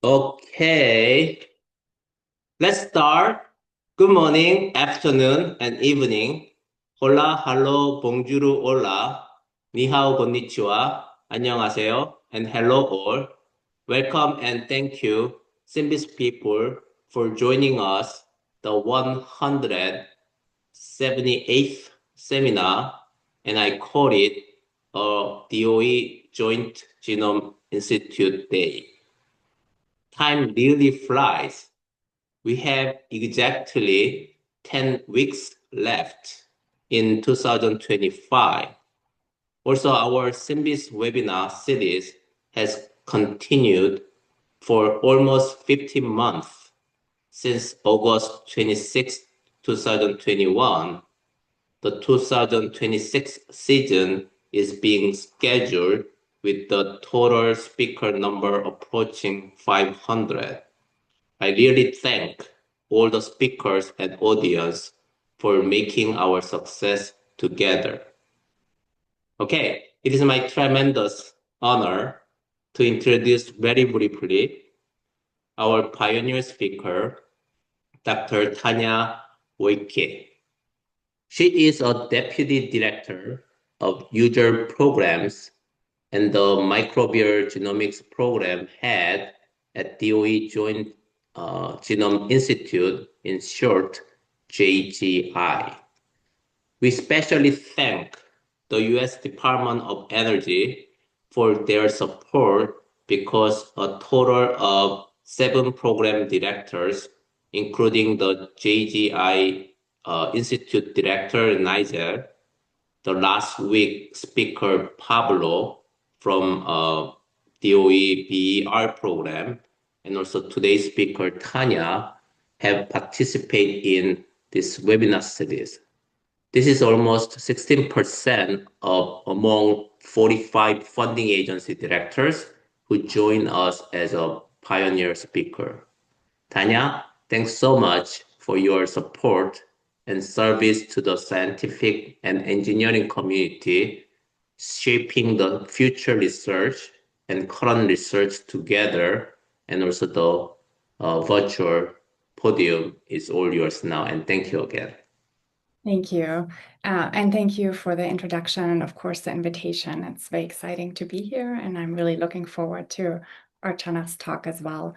Okay, let's start. Good morning, afternoon, and evening. Hola, hello, bonjour, hola. Ni hao, konnichiwa. 안녕하세요, and hello all. Welcome and thank you, SynBYSS people, for joining us, the 178th seminar, and I call it a DOE Joint Genome Institute Day. Time really flies. We have exactly 10 weeks left in 2025. Also, our SynBYSS webinar series has continued for almost 15 months since August 26, 2021. The 2026 season is being scheduled with the total speaker number approaching 500. I really thank all the speakers and audience for making our success together. Okay, it is my tremendous honor to introduce very briefly our pioneer speaker, Dr. Tanja Woyke. She is a deputy director of user programs and the Microbial Genomics program head at DOE Joint Genome Institute, in short, JGI. We especially thank the US Department of Energy for their support because a total of 7 program directors, including the JGI Institute Director Nigel, the last week speaker Pablo from DOE BER program, and also today's speaker Tanya have participated in this webinar series. This is almost 16% of among 45 funding agency directors who join us as a pioneer speaker. Tanya, thanks so much for your support and service to the scientific and engineering community, shaping the future research and current research together, and also the virtual podium is all yours now. And thank you again. Thank you. And thank you for the introduction and, of course, the invitation. It's very exciting to be here, and I'm really looking forward to Archana's talk as well.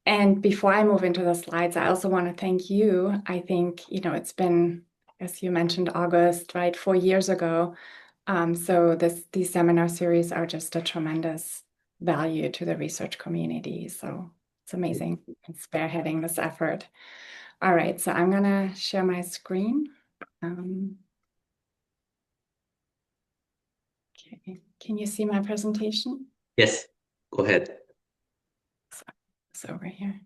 And before I move into the slides, I also want to thank you. I think, it's been, as you mentioned, August, right, 4 years ago. So these seminar series are just a tremendous value to the research community. So it's amazing and spearheading this effort. All right, so I'm going to share my screen. Okay, can you see my presentation? Yes, go ahead. It's over here.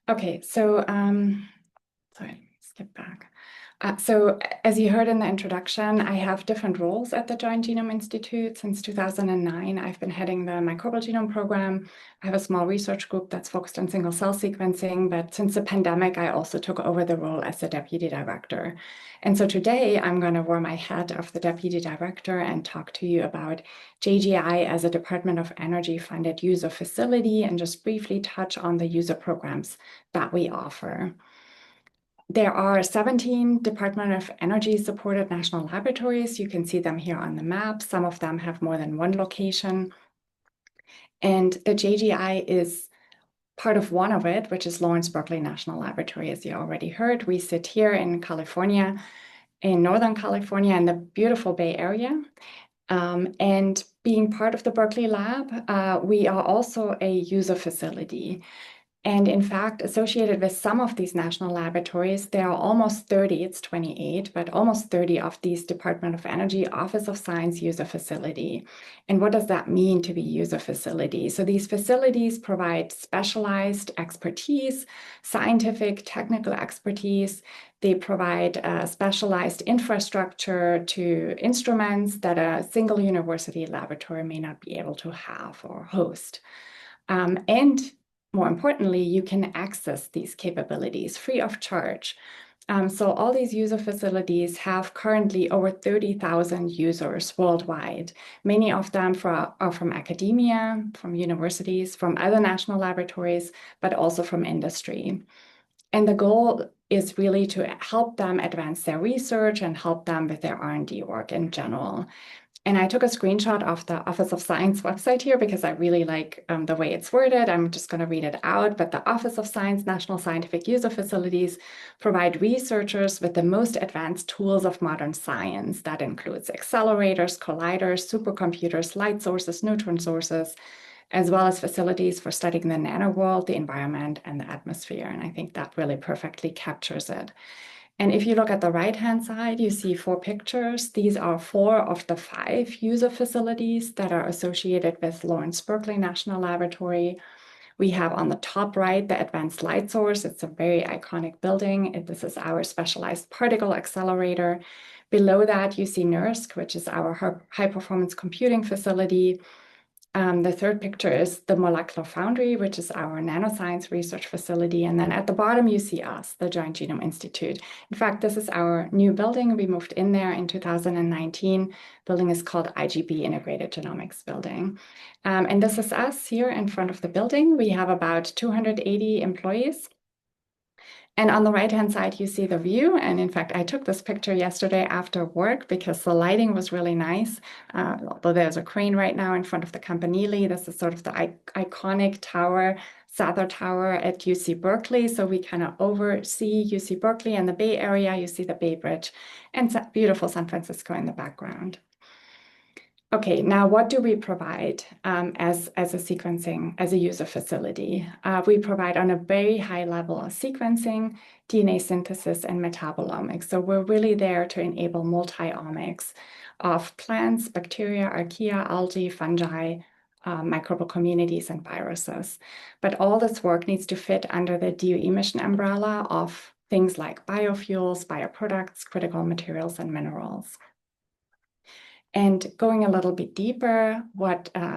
Okay, so sorry, skip back. So as you heard in the introduction, I have different roles at the Joint Genome Institute. Since 2009, I've been heading the Microbial Genome Program. I have a small research group that's focused on single-cell sequencing, but since the pandemic, I also took over the role as the Deputy Director. And so today, I'm going to wear my hat of the Deputy Director and talk to you about JGI as a Department of Energy-funded user facility and just briefly touch on the user programs that we offer. There are 17 Department of Energy supported national laboratories. You can see them here on the map. Some of them have more than one location. And the JGI is part of one of it, which is Lawrence Berkeley National Laboratory, as you already heard. We sit here in California, in Northern California, in the beautiful Bay Area. And being part of the Berkeley Lab, we are also a user facility. And in fact, associated with some of these national laboratories, there are almost 30, it's 28, but almost 30 of these Department of Energy Office of Science user facility. And what does that mean to be user facility? So these facilities provide specialized expertise, scientific, technical expertise. They provide specialized infrastructure to instruments that a single university laboratory may not be able to have or host. And more importantly, you can access these capabilities free of charge. So all these user facilities have currently over 30,000 users worldwide. Many of them are from academia, from universities, from other national laboratories, but also from industry. And the goal is really to help them advance their research and help them with their R&D work in general. And I took a screenshot of the Office of Science website here because I really like the way it's worded. I'm just going to read it out. But the Office of Science National Scientific User Facilities provide researchers with the most advanced tools of modern science. That includes accelerators, colliders, supercomputers, light sources, neutron sources, as well as facilities for studying the nanoworld, the environment, and the atmosphere. And I think that really perfectly captures it. And if you look at the right-hand side, you see 4 pictures. These are 4 of the 5 user facilities that are associated with Lawrence Berkeley National Laboratory. We have on the top right the Advanced Light Source. It's a very iconic building. This is our specialized particle accelerator. Below that, you see NERSC, which is our high-performance computing facility. The third picture is the Molecular Foundry, which is our nanoscience research facility. And then at the bottom, you see us, the Joint Genome Institute. In fact, this is our new building. We moved in there in 2019. Building is called IGB, Integrated Genomics Building. And this is us here in front of the building. We have about 280 employees. And on the right-hand side, you see the view. And in fact, I took this picture yesterday after work because the lighting was really nice. Although there's a crane right now in front of the Campanile. This is sort of the iconic tower, Sather Tower at UC Berkeley. So we kind of oversee UC Berkeley and the Bay Area. You see the Bay Bridge and beautiful San Francisco in the background. Okay, now what do we provide as a user facility? We provide on a very high level of sequencing, DNA synthesis, and metabolomics. So we're really there to enable multi-omics of plants, bacteria, archaea, algae, fungi, microbial communities, and viruses. But all this work needs to fit under the DOE mission umbrella of things like biofuels, bioproducts, critical materials, and minerals. And going a little bit deeper,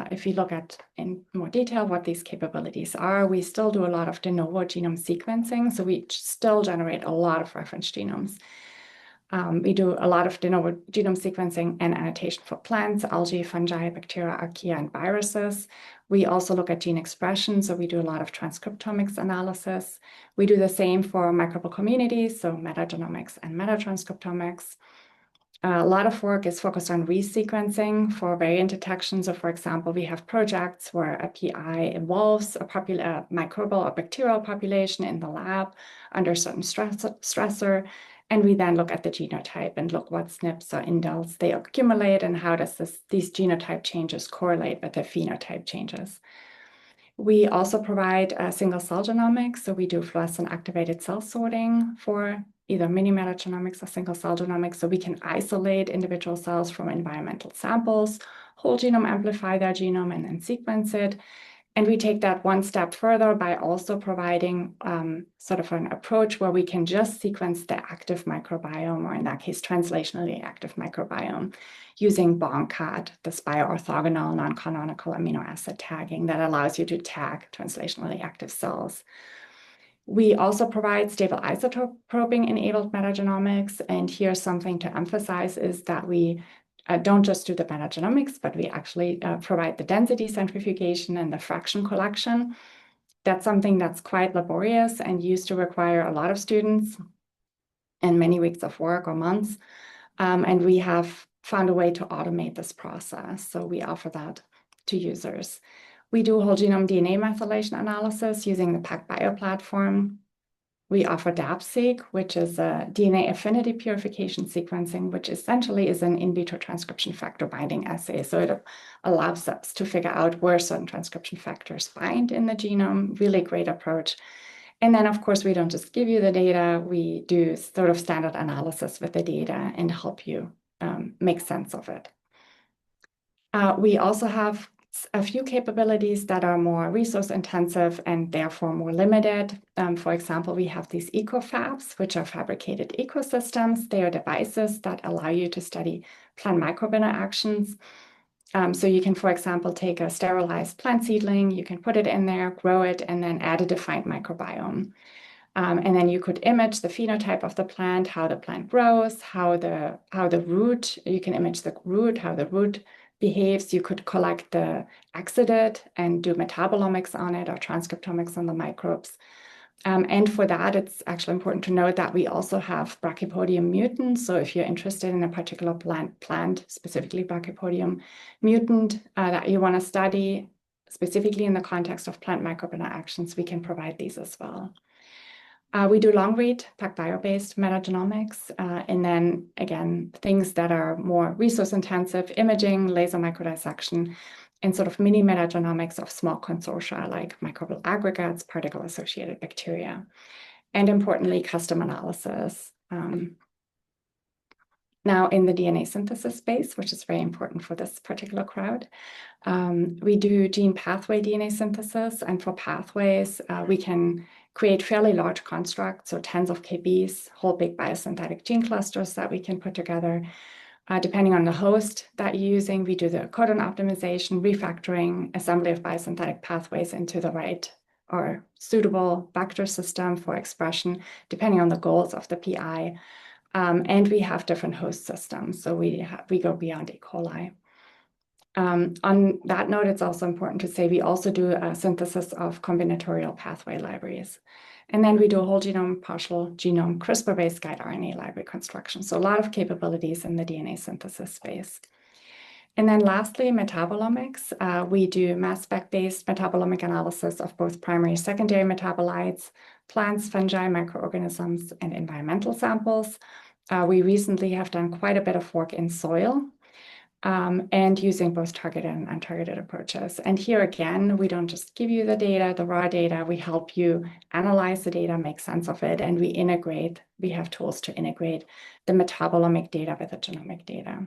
if you look at in more detail what these capabilities are, we still do a lot of de novo genome sequencing. So we still generate a lot of reference genomes. We do a lot of de novo genome sequencing and annotation for plants, algae, fungi, bacteria, archaea, and viruses. We also look at gene expression. So we do a lot of transcriptomics analysis. We do the same for microbial communities, so metagenomics and metatranscriptomics. A lot of work is focused on resequencing for variant detection. So, for example, we have projects where a PI involves a microbial or bacterial population in the lab under a certain stressor. And we then look at the genotype and look what SNPs or indels they accumulate and how does these genotype changes correlate with the phenotype changes. We also provide single-cell genomics. So we do fluorescent activated cell sorting for either mini-metagenomics or single-cell genomics. So we can isolate individual cells from environmental samples, whole genome amplify their genome, and then sequence it. And we take that one step further by also providing sort of an approach where we can just sequence the active microbiome, or in that case, translationally active microbiome, using BONCAT, this bioorthogonal non-canonical amino acid tagging that allows you to tag translationally active cells. We also provide stable isotope probing enabled metagenomics. And here's something to emphasize is that we don't just do the metagenomics, but we actually provide the density centrifugation and the fraction collection. That's something that's quite laborious and used to require a lot of students and many weeks of work or months. And we have found a way to automate this process. So we offer that to users. We do whole genome DNA methylation analysis using the PacBio platform. We offer DAPSeq, which is a DNA affinity purification sequencing, which essentially is an in vitro transcription factor binding assay. So it allows us to figure out where certain transcription factors bind in the genome. Really great approach. And then, of course, we don't just give you the data. We do sort of standard analysis with the data and help you make sense of it. We also have a few capabilities that are more resource intensive and therefore more limited. For example, we have these ecofabs, which are fabricated ecosystems. They are devices that allow you to study plant microbe interactions. So you can, for example, take a sterilized plant seedling, you can put it in there, grow it, and then add a defined microbiome. And then you could image the phenotype of the plant, how the plant grows, how the root, you can image the root, how the root behaves. You could collect the exudate and do metabolomics on it or transcriptomics on the microbes. And for that, it's actually important to note that we also have Brachypodium mutants. So if you're interested in a particular plant, specifically Brachypodium mutant, that you want to study, specifically in the context of plant microbe interactions, we can provide these as well. We do long-read PacBio-based metagenomics, and then again, things that are more resource-intensive, imaging, laser microdissection, and sort of mini metagenomics of small consortia like microbial aggregates, particle-associated bacteria, and importantly, custom analysis. Now in the DNA synthesis space, which is very important for this particular crowd, we do gene pathway DNA synthesis, and for pathways, we can create fairly large constructs, so tens of kbs, whole big biosynthetic gene clusters that we can put together. Depending on the host that you're using, we do the codon optimization, refactoring, assembly of biosynthetic pathways into the right or suitable vector system for expression, depending on the goals of the PI. And we have different host systems, so we go beyond E. coli. On that note, it's also important to say we also do a synthesis of combinatorial pathway libraries. And then we do whole genome, partial genome, CRISPR-based guide RNA library construction. So a lot of capabilities in the DNA synthesis space. And then lastly, metabolomics. We do mass spec-based metabolomic analysis of both primary and secondary metabolites, plants, fungi, microorganisms, and environmental samples. We recently have done quite a bit of work in soil, and using both targeted and untargeted approaches. And here again, we don't just give you the data, the raw data, we help you analyze the data, make sense of it, and we have tools to integrate the metabolomic data with the genomic data.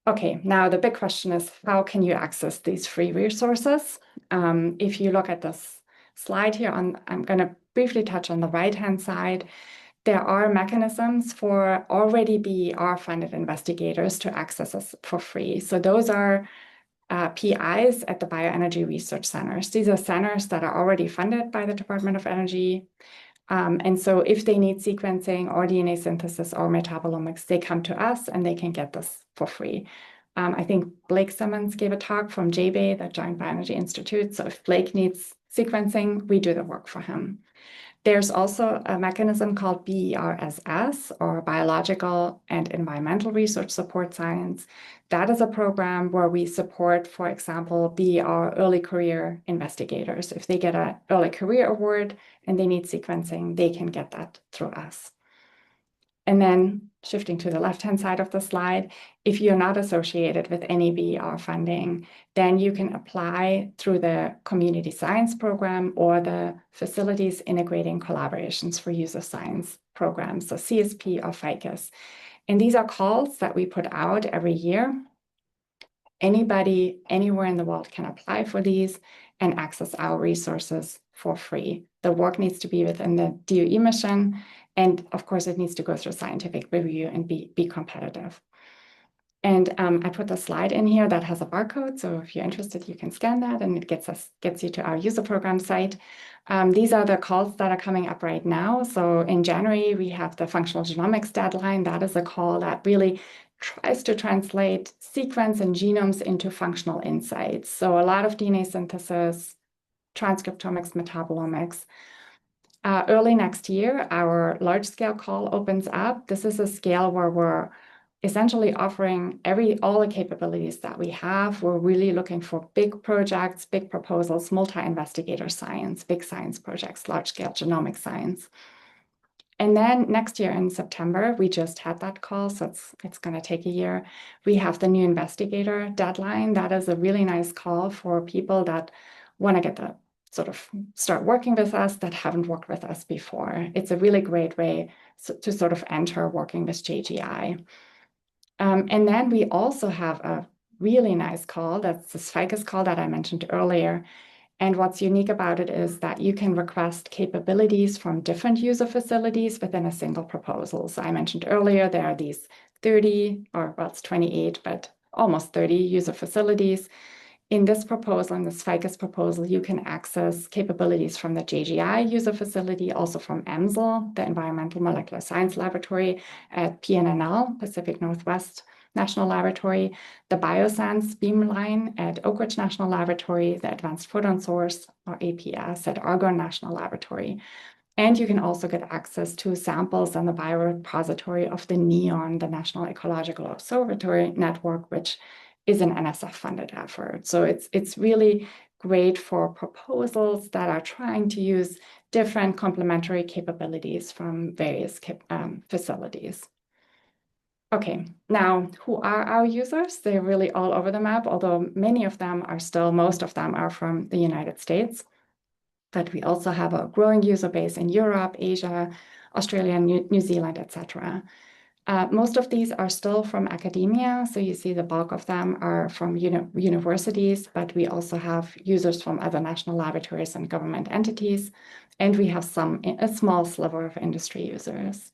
Okay, now the big question is, how can you access these free resources? If you look at this slide here, I'm going to briefly touch on the right-hand side. There are mechanisms for already BER-funded investigators to access us for free. So those are PIs at the bioenergy research centers. These are centers that are already funded by the Department of Energy. And so if they need sequencing or DNA synthesis or metabolomics, they come to us and they can get this for free. I think Blake Simmons gave a talk from JBay, the Joint Bioenergy Institute. So if Blake needs sequencing, we do the work for him. There's also a mechanism called BERSS, or Biological and Environmental Research Support Science. That is a program where we support, for example, BER early career investigators. If they get an early career award and they need sequencing, they can get that through us. And then shifting to the left-hand side of the slide, if you're not associated with any BER funding, then you can apply through the community science program or the facilities integrating collaborations for user science programs, so CSP or FICUS. And these are calls that we put out every year. Anybody, anywhere in the world can apply for these and access our resources for free. The work needs to be within the DOE mission, and of course, it needs to go through scientific review and be competitive. And I put the slide in here that has a barcode. So if you're interested, you can scan that and it gets you to our user program site. These are the calls that are coming up right now. So in January, we have the functional genomics deadline. That is a call that really tries to translate sequence and genomes into functional insights. So a lot of DNA synthesis, transcriptomics, metabolomics. Early next year, our large-scale call opens up. This is a scale where we're essentially offering all the capabilities that we have. We're really looking for big projects, big proposals, multi-investigator science, big science projects, large-scale genomic science. And then next year in September, we just had that call, so it's going to take a year. We have the new investigator deadline. That is a really nice call for people that want to get the start working with us that haven't worked with us before. It's a really great way to sort of enter working with JGI. And then we also have a really nice call. That's the FICUS call that I mentioned earlier. And what's unique about it is that you can request capabilities from different user facilities within a single proposal. So I mentioned earlier, there are these 30, or well, it's 28, but almost 30 user facilities. in this proposal, in the SynBYSS proposal, you can access capabilities from the JGI user facility, also from EMSL, the Environmental Molecular Science Laboratory at PNNL, Pacific Northwest National Laboratory, the Biosense Beamline at Oak Ridge National Laboratory, the Advanced Photon Source, or APS, at Argonne National Laboratory. And you can also get access to samples in the biorepository of the NEON, the National Ecological Observatory Network, which is an NSF-funded effort. So it's really great for proposals that are trying to use different complementary capabilities from various facilities. Okay, now who are our users? They're really all over the map, although most of them are from the United States. But we also have a growing user base in Europe, Asia, Australia, New Zealand, etc. Most of these are still from academia. So you see the bulk of them are from universities, but we also have users from other national laboratories and government entities. And we have a small sliver of industry users.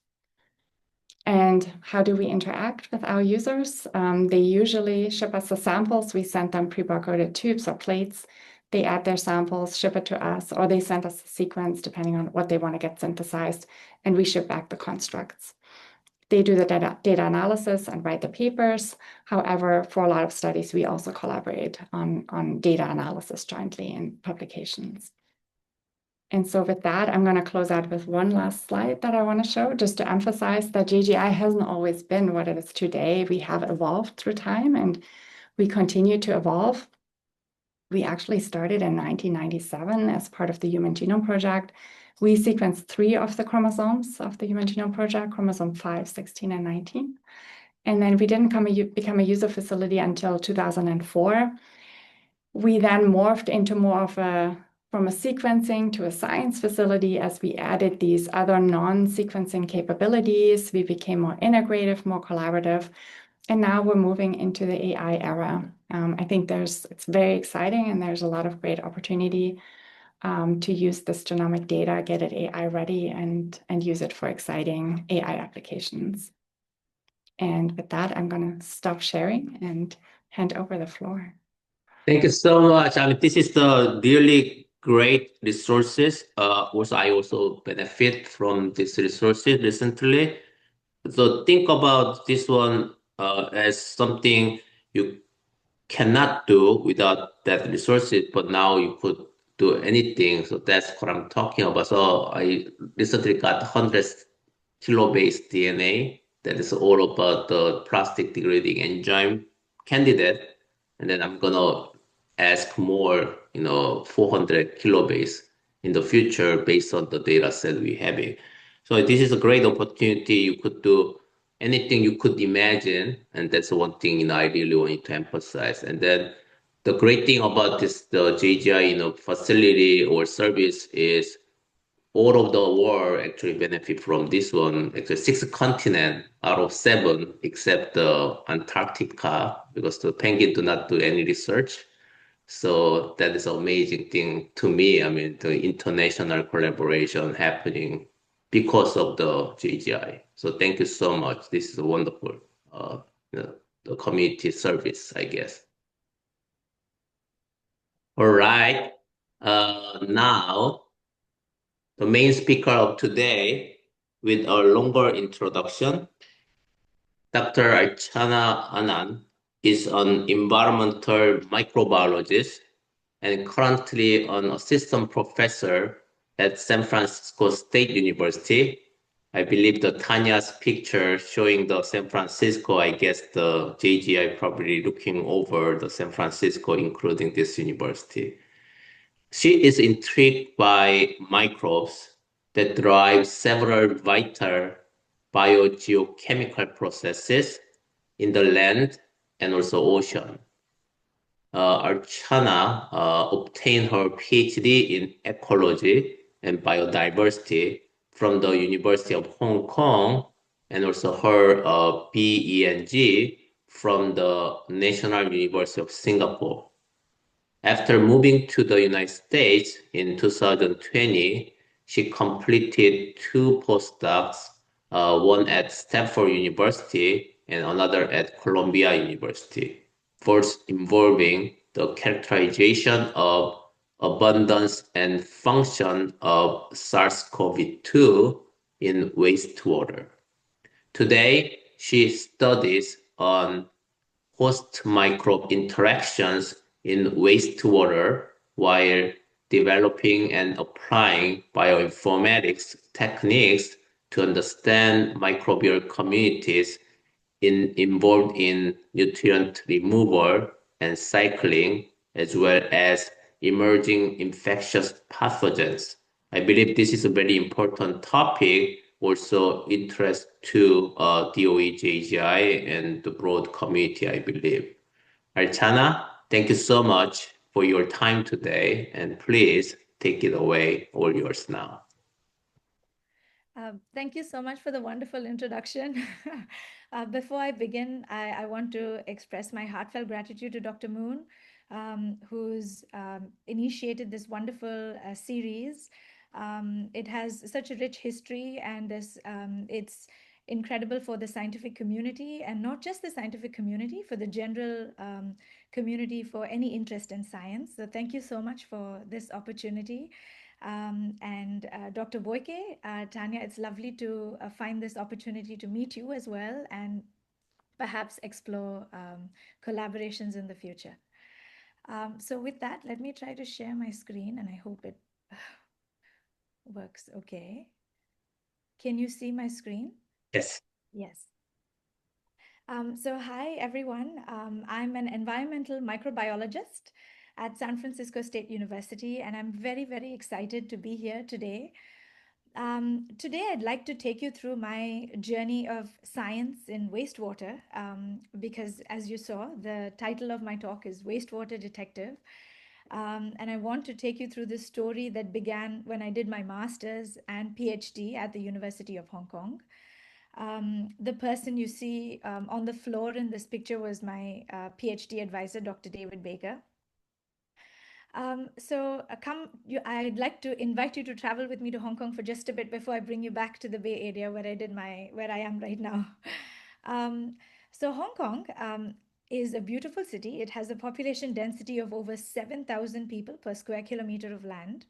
And how do we interact with our users? They usually ship us the samples. We send them pre-barcoded tubes or plates. They add their samples, ship it to us, or they send us a sequence depending on what they want to get synthesized, and we ship back the constructs. They do the data analysis and write the papers. However, for a lot of studies, we also collaborate on data analysis jointly in publications. And so with that, I'm going to close out with one last slide that I want to show, just to emphasize that JGI hasn't always been what it is today. We have evolved through time, and we continue to evolve. We actually started in 1997 as part of the Human Genome Project. We sequenced 3 of the chromosomes of the Human Genome Project, chromosome 5, 16, and 19. And then we didn't become a user facility until 2004. We then morphed into more of from a sequencing to a science facility as we added these other non-sequencing capabilities. We became more integrative, more collaborative. And now we're moving into the AI era. I think it's very exciting, and there's a lot of great opportunity to use this genomic data, get it AI ready, and use it for exciting AI applications. And with that, I'm going to stop sharing and hand over the floor. Thank you so much. I mean, this is the really great resources. I also benefit from these resources recently. So think about this one as something you cannot do without that resources, but now you could do anything. So that's what I'm talking about. So I recently got 100 kilobase DNA that is all about the plastic degrading enzyme candidate. And then I'm gonna ask more, 400 kilobase in the future based on the data set we having. So this is a great opportunity. You could do anything you could imagine, and that's one thing I really wanted to emphasize. And then the great thing about the JGI facility or service is all of the world actually benefit from this one. Actually, 6 continents out of 7, except the Antarctica, because the penguin do not do any research. So that is an amazing thing to me. I mean, the international collaboration happening because of the JGI. So thank you so much. This is a wonderful, the community service, I guess. All right. Now, the main speaker of today with a longer introduction, Dr. Archana Anand is an environmental microbiologist and currently an assistant professor at San Francisco State University. I believe the Tanya's picture showing the San Francisco, I guess the JGI probably looking over the San Francisco, including this university. She is intrigued by microbes that drive several vital biogeochemical processes in the land and also ocean. Archana obtained her PhD in ecology and biodiversity from the University of Hong Kong, and also her BEng from the National University of Singapore. After moving to the United States in 2020, she completed 2 postdocs, one at Stanford University and another at Columbia University, both involving the characterization of abundance and function of SARS-CoV-2 in wastewater. Today, she studies on host microbe interactions in wastewater while developing and applying bioinformatics techniques to understand microbial communities involved in nutrient removal and cycling, as well as emerging infectious pathogens. I believe this is a very important topic, also interest to DOE-JGI and the broad community, I believe. Archana, thank you so much for your time today, and please take it away, all yours now. Thank you so much for the wonderful introduction. Before I begin, I want to express my heartfelt gratitude to Dr. Moon, who's initiated this wonderful series. It has such a rich history, and it's incredible for the scientific community, and not just the scientific community, for the general community, for any interest in science. So thank you so much for this opportunity. And Dr. Woyke, Tanya, it's lovely to find this opportunity to meet you as well, and perhaps explore collaborations in the future. So with that, let me try to share my screen, and I hope it works okay. Can you see my screen? Yes. Yes. So hi, everyone. I'm an environmental microbiologist at San Francisco State University, and I'm very, very excited to be here today. Today, I'd like to take you through my journey of science in wastewater, because as you saw, the title of my talk is Wastewater Detective. And I want to take you through the story that began when I did my master's and PhD at the University of Hong Kong. The person you see on the floor in this picture was my PhD advisor, Dr. David Baker. I'd like to invite you to travel with me to Hong Kong for just a bit before I bring you back to the Bay Area where I am right now. So Hong Kong is a beautiful city. It has a population density of over 7,000 people per square kilometer of land.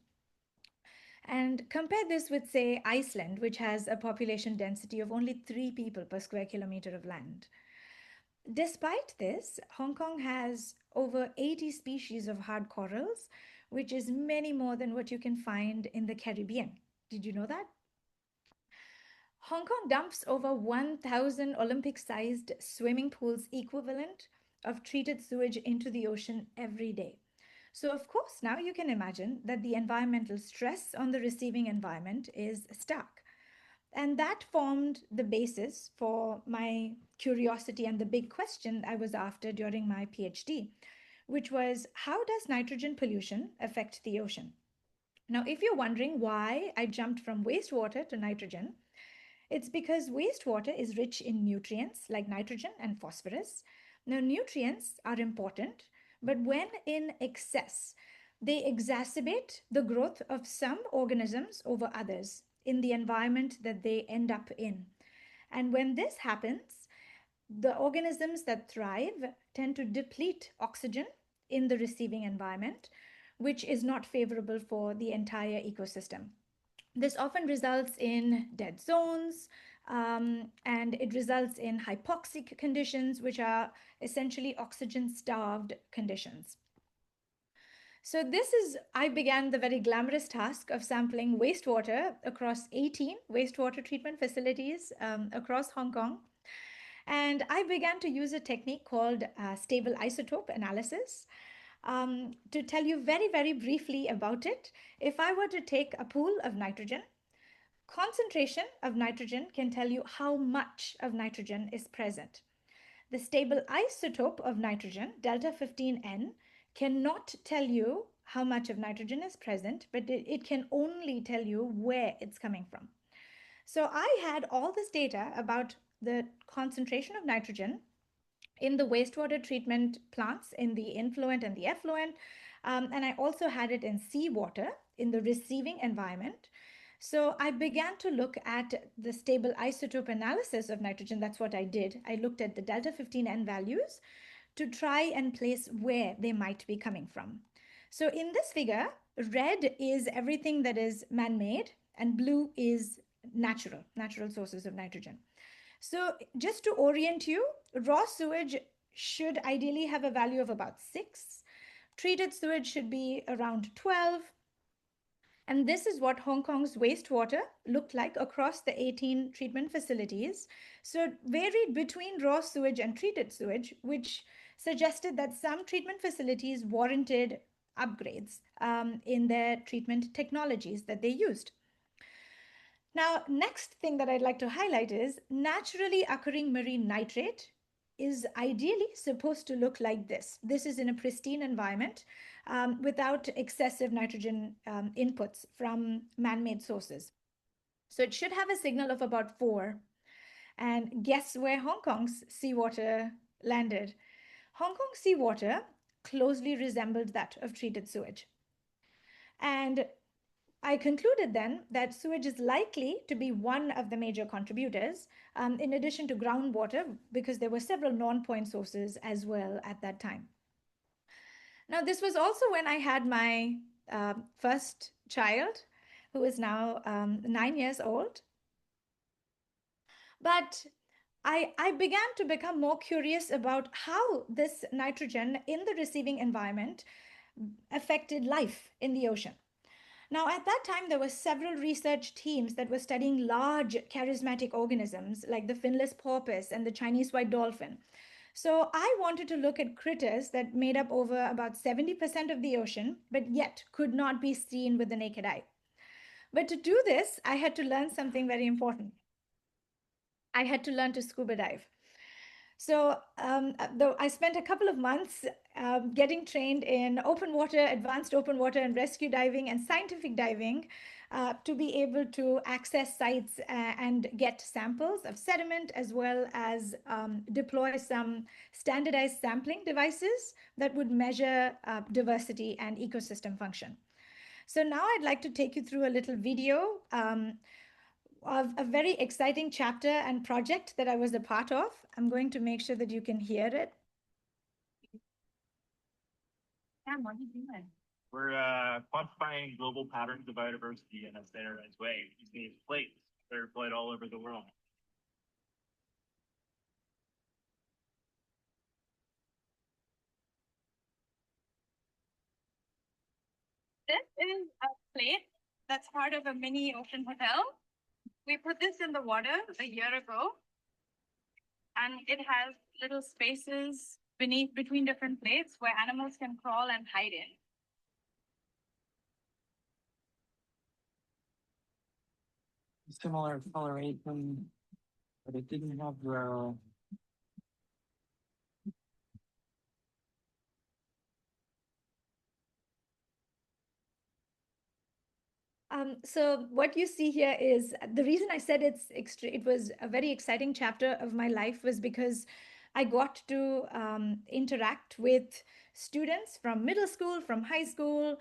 And compare this with, say, Iceland, which has a population density of only 3 people per square kilometer of land. Despite this, Hong Kong has over 80 species of hard corals, which is many more than what you can find in the Caribbean. Did you know that? Hong Kong dumps over 1,000 Olympic-sized swimming pools equivalent of treated sewage into the ocean every day. So of course, now you can imagine that the environmental stress on the receiving environment is stark. And that formed the basis for my curiosity and the big question I was after during my PhD, which was, how does nitrogen pollution affect the ocean? Now, if you're wondering why I jumped from wastewater to nitrogen, it's because wastewater is rich in nutrients like nitrogen and phosphorus. Now, nutrients are important, but when in excess, they exacerbate the growth of some organisms over others in the environment that they end up in. And when this happens, the organisms that thrive tend to deplete oxygen in the receiving environment, which is not favorable for the entire ecosystem. This often results in dead zones, and it results in hypoxic conditions, which are essentially oxygen-starved conditions. So I began the very glamorous task of sampling wastewater across 18 wastewater treatment facilities across Hong Kong. And I began to use a technique called stable isotope analysis. To tell you very, very briefly about it, if I were to take a pool of nitrogen, concentration of nitrogen can tell you how much of nitrogen is present. The stable isotope of nitrogen, delta 15N, cannot tell you how much of nitrogen is present, but it can only tell you where it's coming from. So I had all this data about the concentration of nitrogen in the wastewater treatment plants, in the influent and the effluent, and I also had it in seawater in the receiving environment. So I began to look at the stable isotope analysis of nitrogen. That's what I did. I looked at the delta 15N values to try and place where they might be coming from. So in this figure, red is everything that is man-made and blue is natural sources of nitrogen. So just to orient you, raw sewage should ideally have a value of about 6. Treated sewage should be around 12. And this is what Hong Kong's wastewater looked like across the 18 treatment facilities. So it varied between raw sewage and treated sewage, which suggested that some treatment facilities warranted upgrades in their treatment technologies that they used. Now, next thing that I'd like to highlight is naturally occurring marine nitrate is ideally supposed to look like this. This is in a pristine environment without excessive nitrogen inputs from man-made sources. So it should have a signal of about 4. And guess where Hong Kong's seawater landed? Hong Kong seawater closely resembled that of treated sewage. And I concluded then that sewage is likely to be one of the major contributors, in addition to groundwater, because there were several non-point sources as well at that time. Now, this was also when I had my first child, who is now 9 years old. But I began to become more curious about how this nitrogen in the receiving environment affected life in the ocean. Now, at that time, there were several research teams that were studying large charismatic organisms like the finless porpoise and the Chinese white dolphin. So I wanted to look at critters that made up over about 70% of the ocean, but yet could not be seen with the naked eye. But to do this, I had to learn something very important. I had to learn to scuba dive. So though I spent a couple of months getting trained in open water, advanced open water and rescue diving and scientific diving to be able to access sites and get samples of sediment, as well as deploy some standardized sampling devices that would measure diversity and ecosystem function. So now I'd like to take you through a little video of a very exciting chapter and project that I was a part of. I'm going to make sure that you can hear it. Sam, what are you doing? We're quantifying global patterns of biodiversity in a standardized way using these plates that are deployed all over the world. This is a plate that's part of a mini ocean hotel. We put this in the water a year ago, and it has little spaces between different plates where animals can crawl and hide in. Similar coloration, but it didn't have the So what you see here is the reason I said it was a very exciting chapter of my life was because I got to interact with students from middle school, from high school,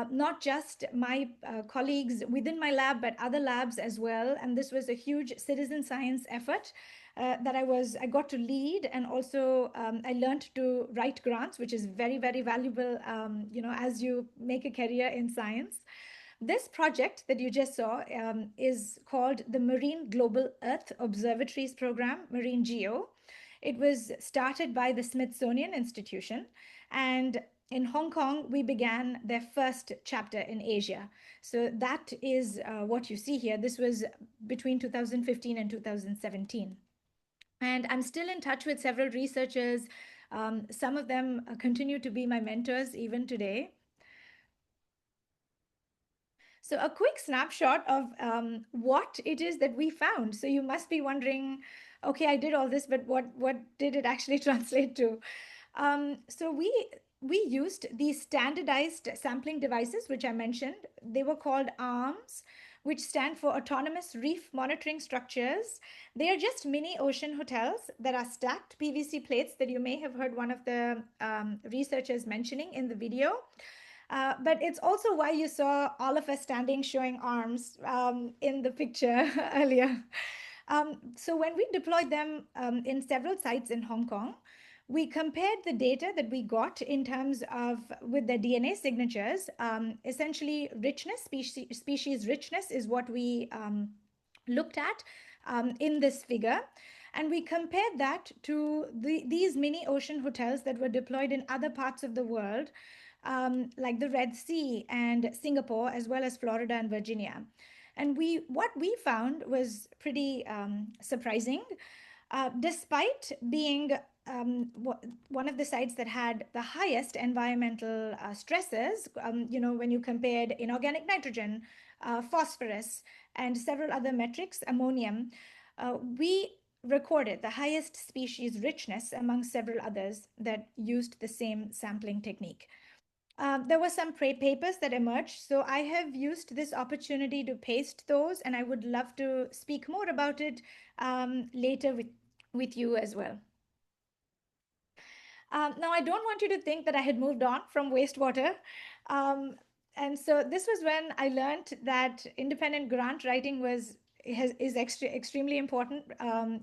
not just my colleagues within my lab, but other labs as well. And this was a huge citizen science effort that I got to lead, and also I learned to write grants, which is very, very valuable, as you make a career in science. This project that you just saw is called the Marine Global Earth Observatories Program, Marine Geo. It was started by the Smithsonian Institution, and in Hong Kong, we began their first chapter in Asia. So that is what you see here. This was between 2015 and 2017. And I'm still in touch with several researchers. Some of them continue to be my mentors even today. So a quick snapshot of what it is that we found. So you must be wondering, okay, I did all this, but what did it actually translate to? So we used these standardized sampling devices, which I mentioned. They were called ARMS, which stand for Autonomous Reef Monitoring Structures. They are just mini ocean hotels that are stacked PVC plates that you may have heard one of the researchers mentioning in the video. But it's also why you saw all of us standing showing arms in the picture earlier. So when we deployed them in several sites in Hong Kong, we compared the data that we got in terms of with the DNA signatures. Essentially, richness, species richness is what we looked at in this figure. And we compared that to these mini ocean hotels that were deployed in other parts of the world, like the Red Sea and Singapore, as well as Florida and Virginia. And what we found was pretty surprising. Despite being one of the sites that had the highest environmental stresses, when you compared inorganic nitrogen, phosphorus, and several other metrics, ammonium, we recorded the highest species richness among several others that used the same sampling technique. There were some papers that emerged, so I have used this opportunity to paste those, and I would love to speak more about it later with you as well. Now, I don't want you to think that I had moved on from wastewater. And so this was when I learned that independent grant writing is extremely important,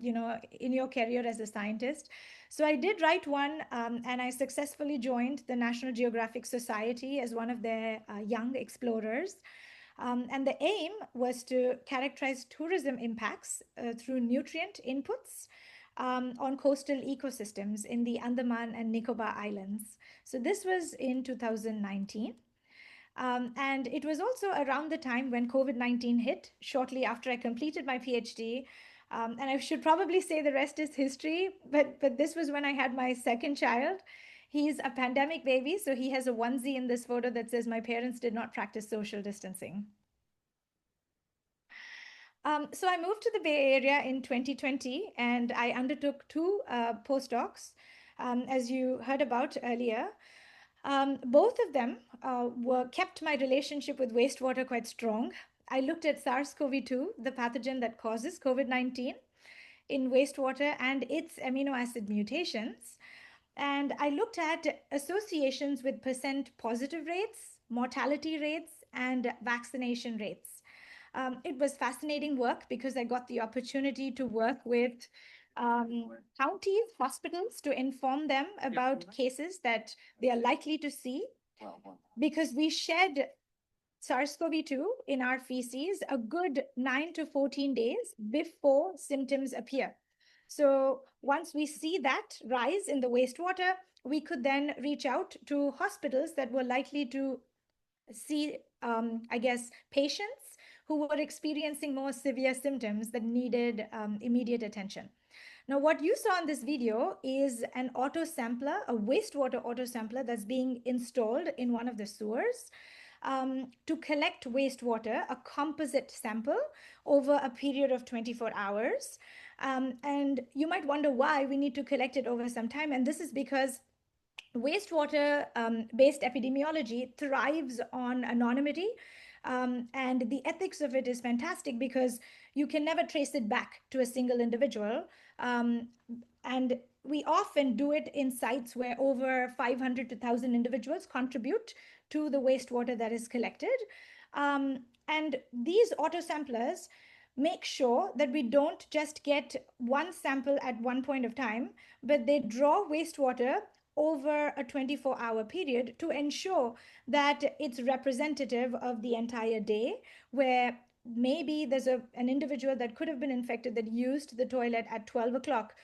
in your career as a scientist. So I did write one, and I successfully joined the National Geographic Society as one of their young explorers. And the aim was to characterize tourism impacts through nutrient inputs on coastal ecosystems in the Andaman and Nicobar Islands. So this was in 2019. And it was also around the time when COVID-19 hit, shortly after I completed my PhD. And I should probably say the rest is history, but this was when I had my second child. He's a pandemic baby, so he has a onesie in this photo that says my parents did not practice social distancing. So I moved to the Bay Area in 2020, and I undertook two postdocs, as you heard about earlier. Both of them kept my relationship with wastewater quite strong. I looked at SARS-CoV-2, the pathogen that causes COVID-19, in wastewater and its amino acid mutations. And I looked at associations with percent positive rates, mortality rates, and vaccination rates. It was fascinating work because I got the opportunity to work with counties, hospitals, to inform them about cases that they are likely to see, because we shed SARS-CoV-2 in our feces a good 9 to 14 days before symptoms appear. So once we see that rise in the wastewater, we could then reach out to hospitals that were likely to see, patients who were experiencing more severe symptoms that needed immediate attention. Now, what you saw in this video is an autosampler, a wastewater autosampler that's being installed in one of the sewers to collect wastewater, a composite sample, over a period of 24 hours. And you might wonder why we need to collect it over some time. And this is because wastewater-based epidemiology thrives on anonymity. And the ethics of it is fantastic because you can never trace it back to a single individual. And we often do it in sites where over 500 to 1,000 individuals contribute to the wastewater that is collected. And these autosamplers make sure that we don't just get one sample at one point of time, but they draw wastewater over a 24-hour period to ensure that it's representative of the entire day, where maybe there's an individual that could have been infected that used the toilet at 12 o'clock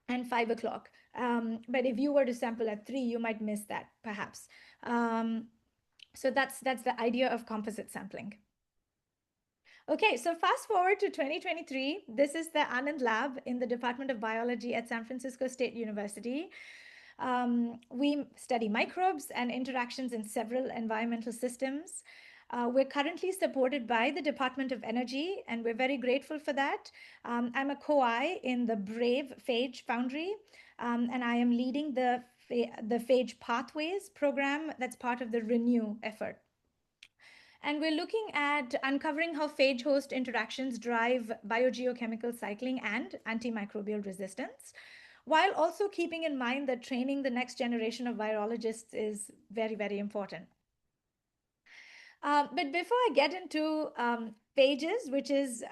and 5 o'clock. But if you were to sample at 3, you might miss that, perhaps. So that's the idea of composite sampling. Okay, so fast forward to 2023. This is the Anand Lab in the Department of Biology at San Francisco State University. We study microbes and interactions in several environmental systems. We're currently supported by the Department of Energy, and we're very grateful for that. I'm a co-I in the BRAVE phage foundry, and I am leading the phage pathways program that's part of the RENEW effort. And we're looking at uncovering how phage host interactions drive biogeochemical cycling and antimicrobial resistance, while also keeping in mind that training the next generation of virologists is very, very important. But before I get into phages, which is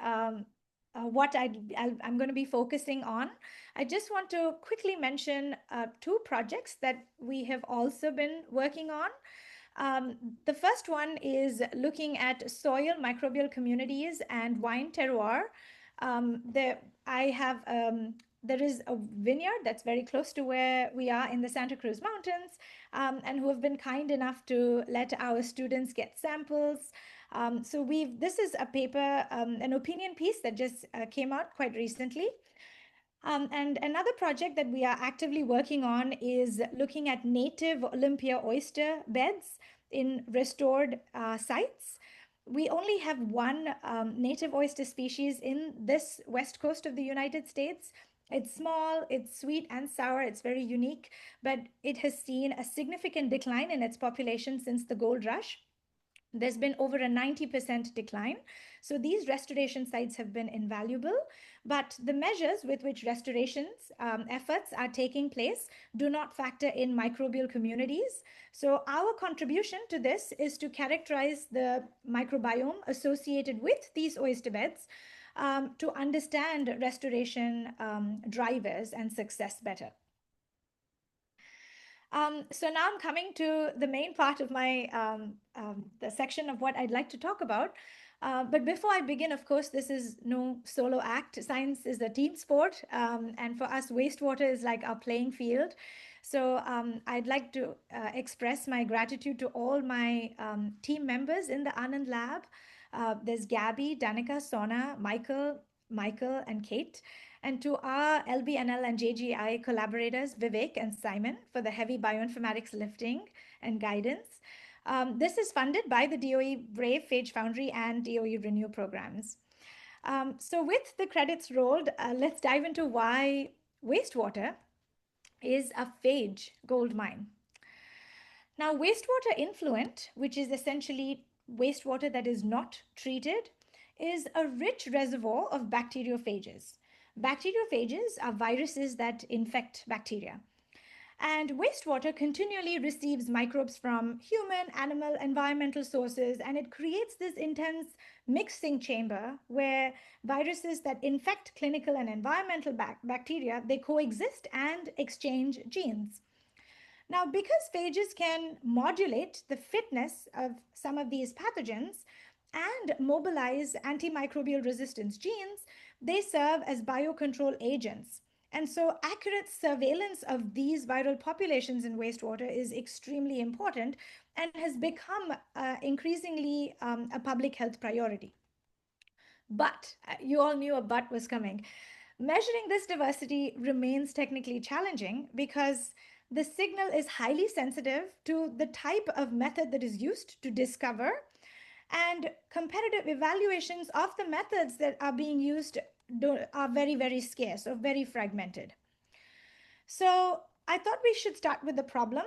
what I'm going to be focusing on, I just want to quickly mention two projects that we have also been working on. The first one is looking at soil microbial communities and wine terroir. There is a vineyard that's very close to where we are in the Santa Cruz Mountains, and who have been kind enough to let our students get samples. This is a paper, an opinion piece that just came out quite recently. And another project that we are actively working on is looking at native Olympia oyster beds in restored sites. We only have one native oyster species in this west coast of the United States. It's small, it's sweet and sour, it's very unique, but it has seen a significant decline in its population since the gold rush. There's been over a 90% decline. So these restoration sites have been invaluable, but the measures with which restorations efforts are taking place do not factor in microbial communities. So our contribution to this is to characterize the microbiome associated with these oyster beds to understand restoration drivers and success better. So now I'm coming to the main part of my the section of what I'd like to talk about. But before I begin, of course, this is no solo act. Science is a team sport, and for us, wastewater is like our playing field. So I'd like to express my gratitude to all my team members in the Anand lab. There's Gabby, Danica, Sona, Michael, and Kate. And to our LBNL and JGI collaborators, Vivek and Simon, for the heavy bioinformatics lifting and guidance. This is funded by the DOE Brave, Phage Foundry, and DOE Renew programs. So with the credits rolled, let's dive into why wastewater is a phage gold mine. Now, wastewater influent, which is essentially wastewater that is not treated, is a rich reservoir of bacteriophages. Bacteriophages are viruses that infect bacteria. And wastewater continually receives microbes from human, animal, environmental sources, and it creates this intense mixing chamber where viruses that infect clinical and environmental bacteria, they coexist and exchange genes. Now, because phages can modulate the fitness of some of these pathogens and mobilize antimicrobial resistance genes, they serve as biocontrol agents. And so accurate surveillance of these viral populations in wastewater is extremely important and has become increasingly a public health priority. But you all knew a but was coming. Measuring this diversity remains technically challenging because the signal is highly sensitive to the type of method that is used to discover, and comparative evaluations of the methods that are being used are very, very scarce or very fragmented. So I thought we should start with the problem.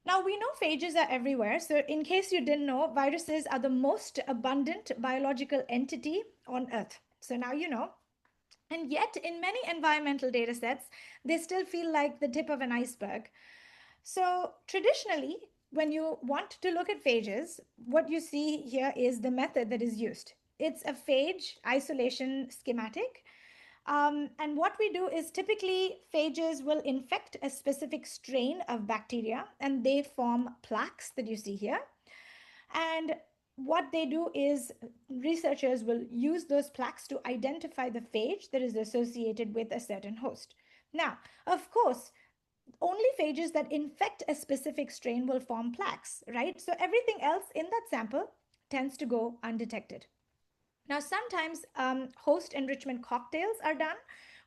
Now, we know phages are everywhere. So in case you didn't know, viruses are the most abundant biological entity on Earth. So now you know. And yet, in many environmental data sets, they still feel like the tip of an iceberg. So traditionally, when you want to look at phages, what you see here is the method that is used. It's a phage isolation schematic. And what we do is typically phages will infect a specific strain of bacteria and they form plaques that you see here. And what they do is researchers will use those plaques to identify the phage that is associated with a certain host. Now, of course, only phages that infect a specific strain will form plaques, right? So everything else in that sample tends to go undetected. Now, sometimes host enrichment cocktails are done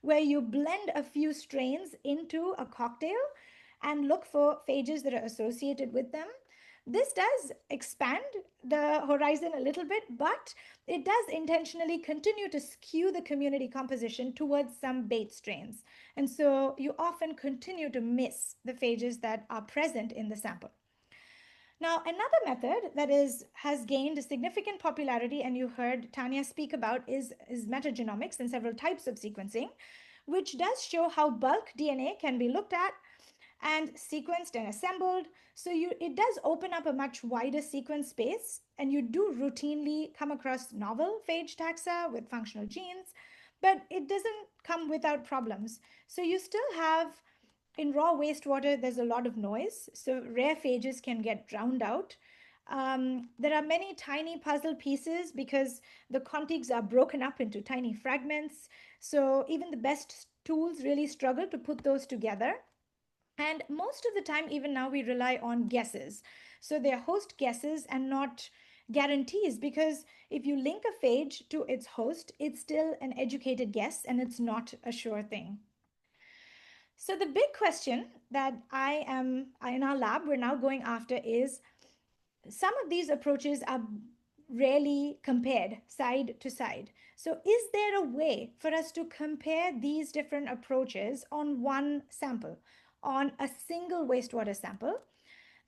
where you blend a few strains into a cocktail and look for phages that are associated with them. This does expand the horizon a little bit, but it does intentionally continue to skew the community composition towards some bait strains. And so you often continue to miss the phages that are present in the sample. Now, another method that has gained significant popularity, and you heard Tanja speak about, is metagenomics and several types of sequencing, which does show how bulk DNA can be looked at and sequenced and assembled. So it does open up a much wider sequence space, and you do routinely come across novel phage taxa with functional genes, but it doesn't come without problems. So you still have, in raw wastewater, there's a lot of noise, so rare phages can get drowned out. There are many tiny puzzle pieces because the contigs are broken up into tiny fragments. So even the best tools really struggle to put those together. And most of the time, even now, we rely on guesses. So they're host guesses and not guarantees, because if you link a phage to its host, it's still an educated guess and it's not a sure thing. So the big question that in our lab, we're now going after is, some of these approaches are rarely compared side to side. So is there a way for us to compare these different approaches on one sample, on a single wastewater sample,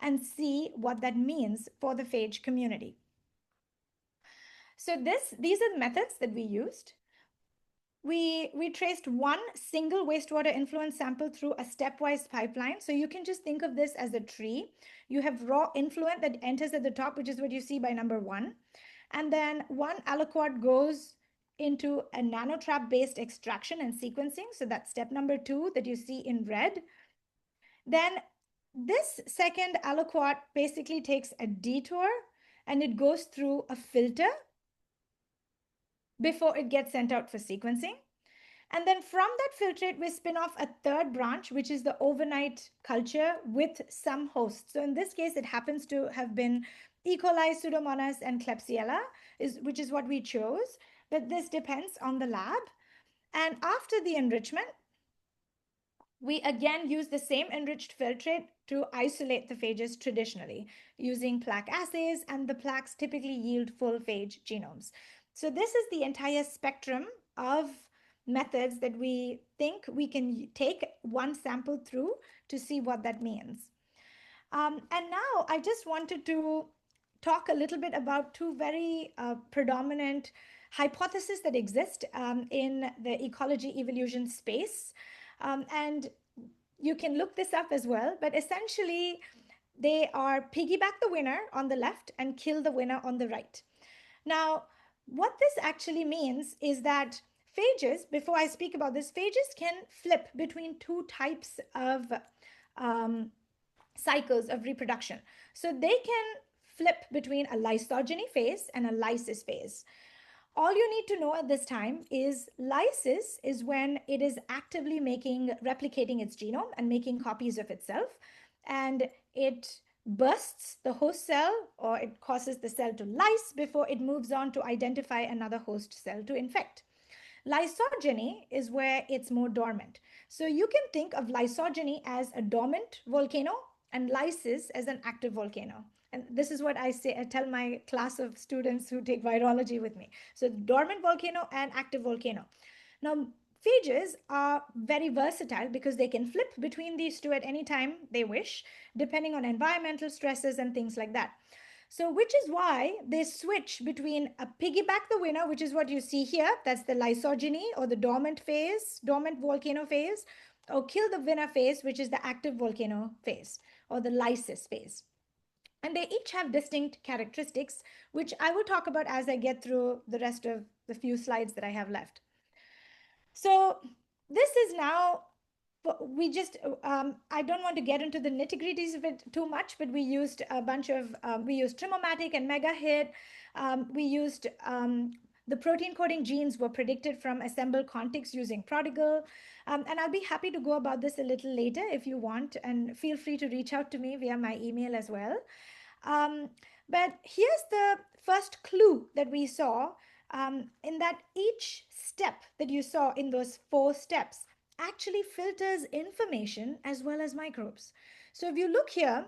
and see what that means for the phage community? So these are the methods that we used. We traced one single wastewater influence sample through a stepwise pipeline. So you can just think of this as a tree. You have raw influent that enters at the top, which is what you see by number 1. And then one aliquot goes into a nanotrap-based extraction and sequencing. So that's step number 2 that you see in red. Then this second aliquot basically takes a detour and it goes through a filter before it gets sent out for sequencing. And then from that filtrate, we spin off a third branch, which is the overnight culture with some hosts. So in this case, it happens to have been E. coli, Pseudomonas, and Klebsiella, which is what we chose. But this depends on the lab. And after the enrichment, we again use the same enriched filtrate to isolate the phages traditionally using plaque assays, and the plaques typically yield full phage genomes. So this is the entire spectrum of methods that we think we can take one sample through to see what that means. And now I just wanted to talk a little bit about two very predominant hypotheses that exist in the ecology evolution space. And you can look this up as well, but essentially they are piggyback the winner on the left and kill the winner on the right. Now, what this actually means is that phages, before I speak about this, phages can flip between two types of cycles of reproduction. So they can flip between a lysogeny phase and a lysis phase. All you need to know at this time is lysis is when it is actively replicating its genome and making copies of itself, and it bursts the host cell, or it causes the cell to lyse before it moves on to identify another host cell to infect. Lysogeny is where it's more dormant. So you can think of lysogeny as a dormant volcano and lysis as an active volcano. And this is what I tell my class of students who take virology with me. So dormant volcano and active volcano. Now, phages are very versatile because they can flip between these two at any time they wish, depending on environmental stresses and things like that. So which is why they switch between a piggyback the winner, which is what you see here, that's the lysogeny or the dormant phase, dormant volcano phase, or kill the winner phase, which is the active volcano phase or the lysis phase. And they each have distinct characteristics, which I will talk about as I get through the rest of the few slides that I have left. So this is now, we just, I don't want to get into the nitty-gritties of it too much, but we used a bunch of, we used Trimomatic and MegaHit. We used the protein coding genes were predicted from assembled contigs using Prodigal. And I'll be happy to go about this a little later if you want, and feel free to reach out to me via my email as well. But here's the first clue that we saw, in that each step that you saw in those 4 steps actually filters information as well as microbes. So if you look here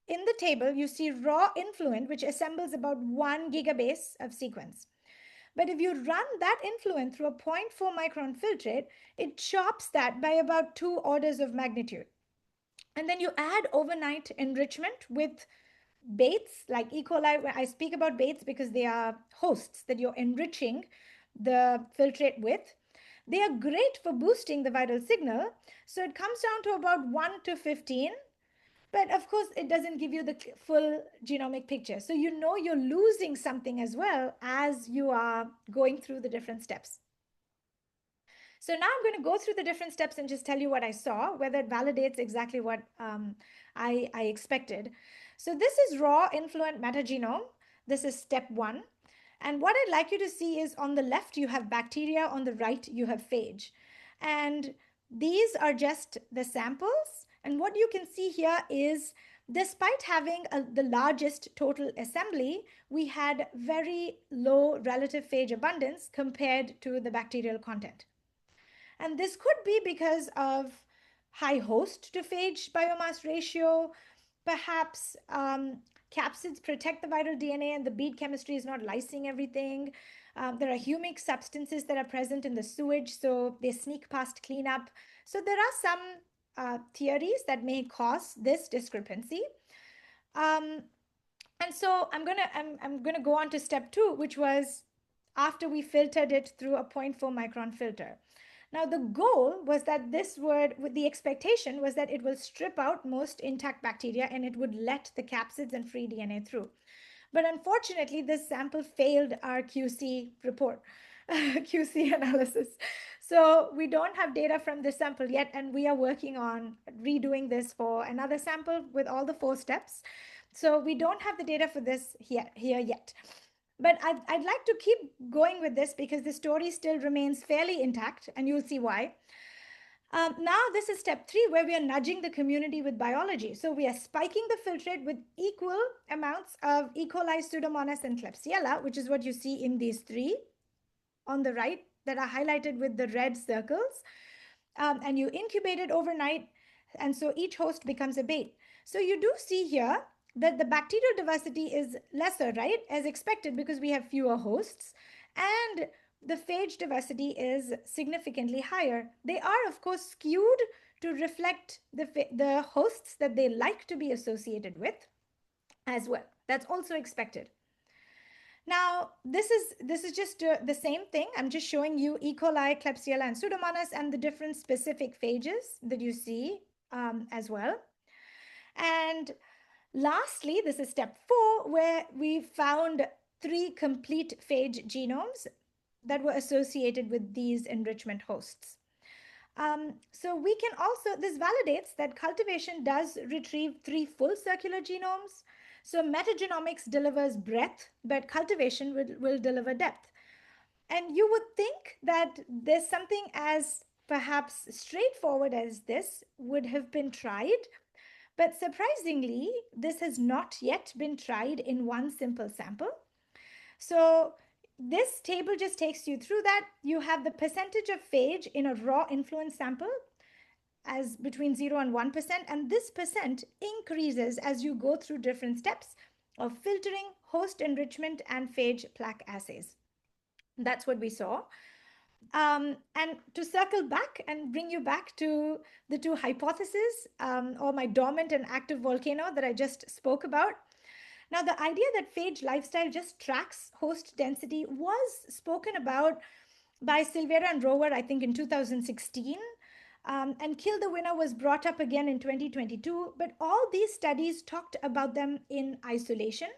in the table, you see raw influent, which assembles about 1 gigabase of sequence. But if you run that influent through a 0.4 micron filtrate, it chops that by about 2 orders of magnitude. And then you add overnight enrichment with baits like E. coli. I speak about baits because they are hosts that you're enriching the filtrate with. They are great for boosting the viral signal. So it comes down to about 1 to 15. But of course, it doesn't give you the full genomic picture. So you know you're losing something as well as you are going through the different steps. So now I'm going to go through the different steps and just tell you what I saw, whether it validates exactly what I expected. So this is raw influent metagenome. This is step 1. And what I'd like you to see is on the left, you have bacteria. On the right, you have phage. And these are just the samples. And what you can see here is, despite having the largest total assembly, we had very low relative phage abundance compared to the bacterial content. And this could be because of high host to phage biomass ratio. Perhaps capsids protect the viral DNA and the bead chemistry is not lysing everything. There are humic substances that are present in the sewage, so they sneak past cleanup. So there are some theories that may cause this discrepancy. And so I'm gonna go on to step 2, which was after we filtered it through a 0.4 micron filter. Now, the goal was that the expectation was that it will strip out most intact bacteria and it would let the capsids and free DNA through. But unfortunately, this sample failed our QC report, QC analysis. So we don't have data from this sample yet, and we are working on redoing this for another sample with all the 4 steps. So we don't have the data for this here yet. But I'd like to keep going with this because the story still remains fairly intact, and you'll see why. Now this is step 3, where we are nudging the community with biology. So we are spiking the filtrate with equal amounts of E. coli, Pseudomonas, and Klebsiella, which is what you see in these 3 on the right that are highlighted with the red circles. And you incubate it overnight, and so each host becomes a bait. So you do see here that the bacterial diversity is lesser, right? As expected, because we have fewer hosts. And the phage diversity is significantly higher. They are, of course, skewed to reflect the hosts that they like to be associated with as well. That's also expected. Now, this is just the same thing. I'm just showing you E. coli, Klebsiella, and Pseudomonas and the different specific phages that you see as well. And lastly, this is step 4, where we found 3 complete phage genomes that were associated with these enrichment hosts. So we can also, this validates that cultivation does retrieve 3 full circular genomes. So metagenomics delivers breadth, but cultivation will deliver depth. And you would think that there's something as perhaps straightforward as this would have been tried. But surprisingly, this has not yet been tried in one simple sample. So this table just takes you through that. You have the percentage of phage in a raw influence sample as between 0 and 1%, and this percent increases as you go through different steps of filtering, host enrichment, and phage plaque assays. That's what we saw. And to circle back and bring you back to the 2 hypotheses, or my dormant and active volcano that I just spoke about. Now, the idea that phage lifestyle just tracks host density was spoken about by Silveira and Rower, I think, in 2016. And Kill the Winner was brought up again in 2022. But all these studies talked about them in isolation.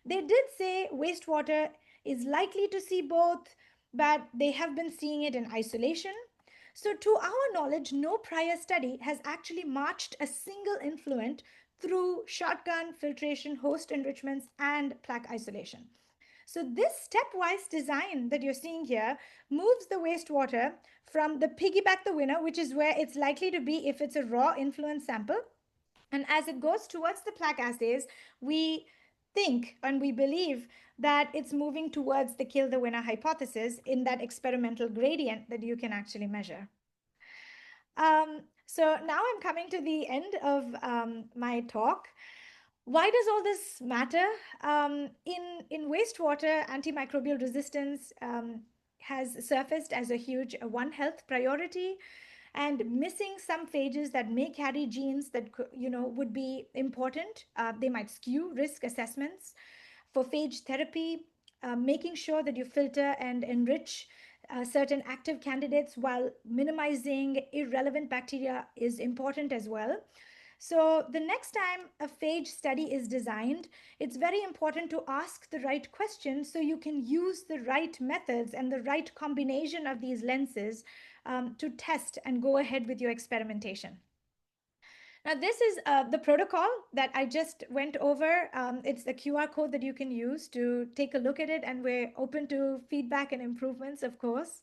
They did say wastewater is likely to see both, but they have been seeing it in isolation. So to our knowledge, no prior study has actually marched a single influent through shotgun, filtration, host enrichments, and plaque isolation. So this stepwise design that you're seeing here moves the wastewater from the piggyback the winner, which is where it's likely to be if it's a raw influence sample. And as it goes towards the plaque assays, we think and we believe that it's moving towards the kill the winner hypothesis in that experimental gradient that you can actually measure. So now I'm coming to the end of my talk. Why does all this matter? In wastewater, antimicrobial resistance has surfaced as a huge One Health priority, and missing some phages that may carry genes that would be important. They might skew risk assessments for phage therapy. Making sure that you filter and enrich certain active candidates while minimizing irrelevant bacteria is important as well. So the next time a phage study is designed, it's very important to ask the right questions so you can use the right methods and the right combination of these lenses to test and go ahead with your experimentation. Now, this is the protocol that I just went over. It's the QR code that you can use to take a look at it, and we're open to feedback and improvements, of course.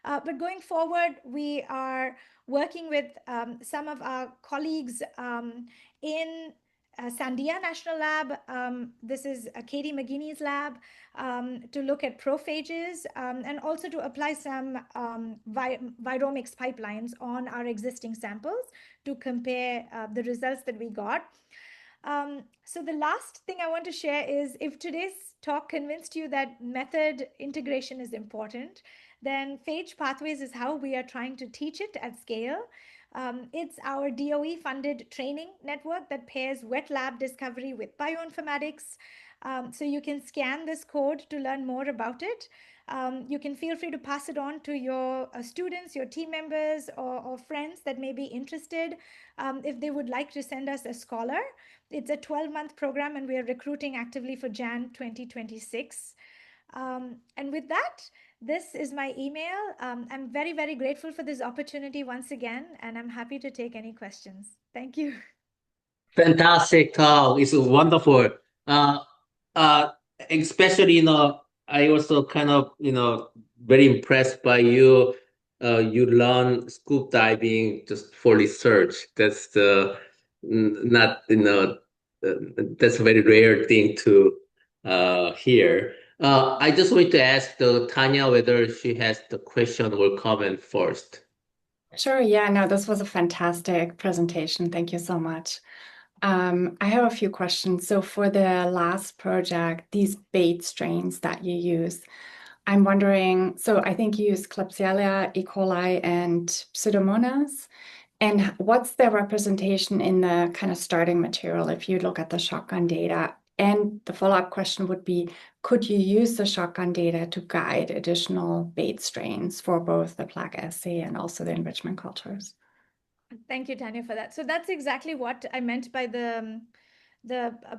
But going forward, we are working with some of our colleagues in Sandia National Lab. This is Katie McGinney's lab to look at prophages and also to apply some viromics pipelines on our existing samples to compare the results that we got. So the last thing I want to share is if today's talk convinced you that method integration is important, then phage pathways is how we are trying to teach it at scale. It's our DOE funded training network that pairs wet lab discovery with bioinformatics. So you can scan this code to learn more about it. You can feel free to pass it on to your students, your team members, or friends that may be interested if they would like to send us a scholar. It's a 12-month program, and we are recruiting actively for Jan 2026. And with that, this is my email. I'm very, very grateful for this opportunity once again, and I'm happy to take any questions. Thank you. Fantastic talk. It's wonderful. Uh, uh, Especially, I also kind of, very impressed by you. You learn scuba diving just for research. That's not, that's a very rare thing to hear. I just want to ask Tanya whether she has the question or comment first. Sure. Yeah, no, this was a fantastic presentation. Thank you so much. I have a few questions. So for the last project, these bait strains that you use, I'm wondering, so I think you use Klebsiella, E. coli, and Pseudomonas. And what's the representation in the kind of starting material if you look at the shotgun data? And the follow-up question would be, could you use the shotgun data to guide additional bait strains for both the plaque assay and also the enrichment cultures? Thank you, Tanya, for that. So that's exactly what I meant by the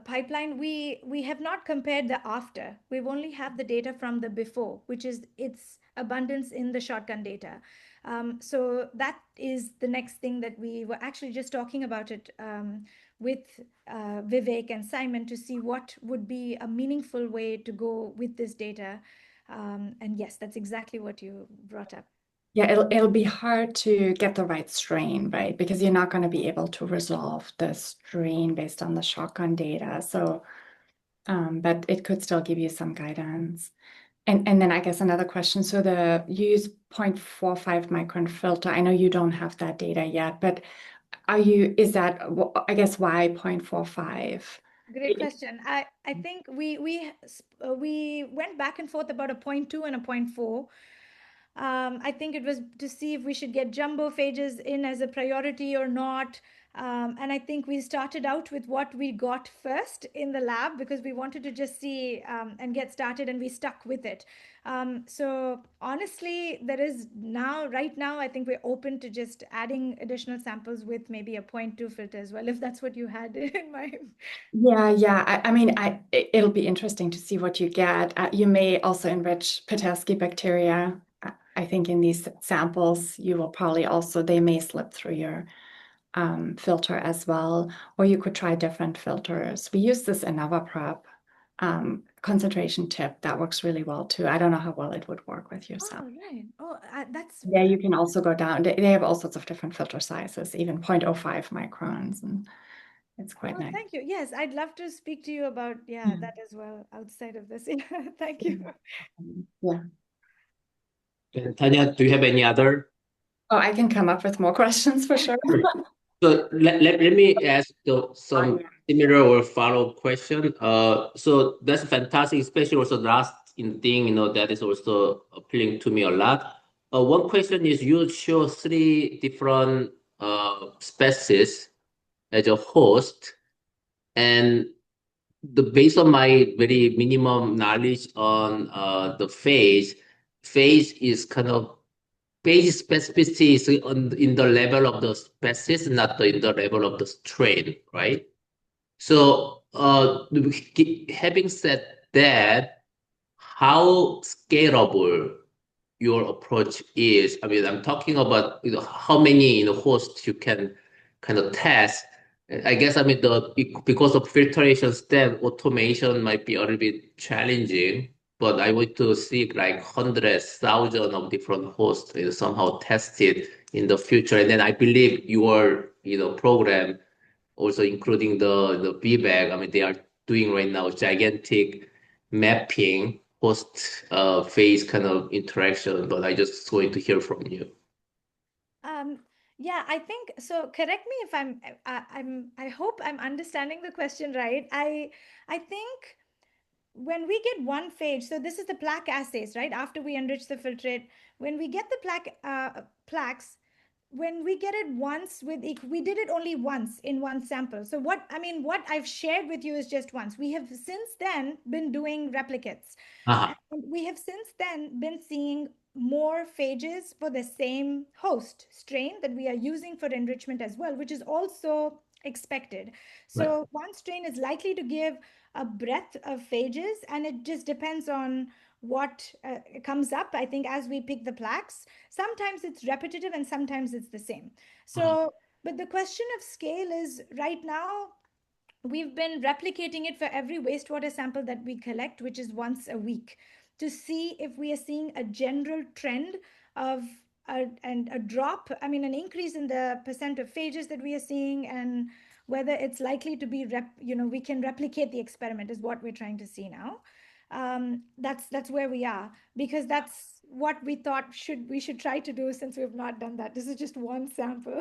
pipeline. We have not compared the after. We've only have the data from the before, which is its abundance in the shotgun data. So that is the next thing that we were actually just talking about it with Vivek and Simon to see what would be a meaningful way to go with this data. And yes, that's exactly what you brought up. Yeah, it'll be hard to get the right strain, right? Because you're not going to be able to resolve the strain based on the shotgun data. So, but it could still give you some guidance. And then I guess another question. So you use 0.45 micron filter. I know you don't have that data yet, but I guess why 0.45? Great question. I think we went back and forth about a 0.2 and a 0.4. I think it was to see if we should get jumbo phages in as a priority or not. And I think we started out with what we got first in the lab because we wanted to just see and get started, and we stuck with it. So honestly, right now, I think we're open to just adding additional samples with maybe a 0.2 filter as well, if that's what you had in mind. Yeah. I mean, it'll be interesting to see what you get. You may also enrich Petoskey bacteria. I think in these samples, you will probably they may slip through your filter as well, or you could try different filters. We use this InnovaPrep concentration tip that works really well too. I don't know how well it would work with your sample. Oh, right. Oh, that's... Yeah, you can also go down. They have all sorts of different filter sizes, even 0.05 microns, and it's quite nice. Thank you. Yes, I'd love to speak to you about that as well outside of this. Thank you. Yeah. And Tanya, do you have any other? Oh, I can come up with more questions for sure. So let me ask some similar or follow-up question. So that's fantastic, especially also last thing, that is also appealing to me a lot. One question is you show 3 different species as a host, and based on my very minimum knowledge on the phage phase is kind of phase specificity is in the level of the species, not in the level of the strain, right? So, having said that, how scalable your approach is? I mean, I'm talking about, how many, hosts you can kind of test. I guess, I mean, because of filtration step, automation might be a little bit challenging, but I want to see like hundreds, thousands of different hosts, somehow tested in the future. And then I believe your, program also including the VBAC. I mean, they are doing right now gigantic mapping post phase kind of interaction, but I just going to hear from you. Um, yeah, I think so. Correct me if I hope I'm understanding the question right. I think when we get one phage, so this is the plaque assays, right? After we enrich the filtrate, when we get the plaques, when we get it once we did it only once in one sample. So what I've shared with you is just once. We have since then been doing replicates. Uh-huh. And we have since then been seeing more phages for the same host strain that we are using for enrichment as well, which is also expected. Right. So one strain is likely to give a breadth of phages, and it just depends on what comes up. I think as we pick the plaques, sometimes it's repetitive and sometimes it's the same. So, but the question of scale is right now, we've been replicating it for every wastewater sample that we collect, which is once a week, to see if we are seeing a general trend of a drop, I mean, an increase in the percent of phages that we are seeing, and whether it's likely to be, we can replicate the experiment is what we're trying to see now. That's where we are, because that's what we thought we should try to do since we've not done that. This is just one sample.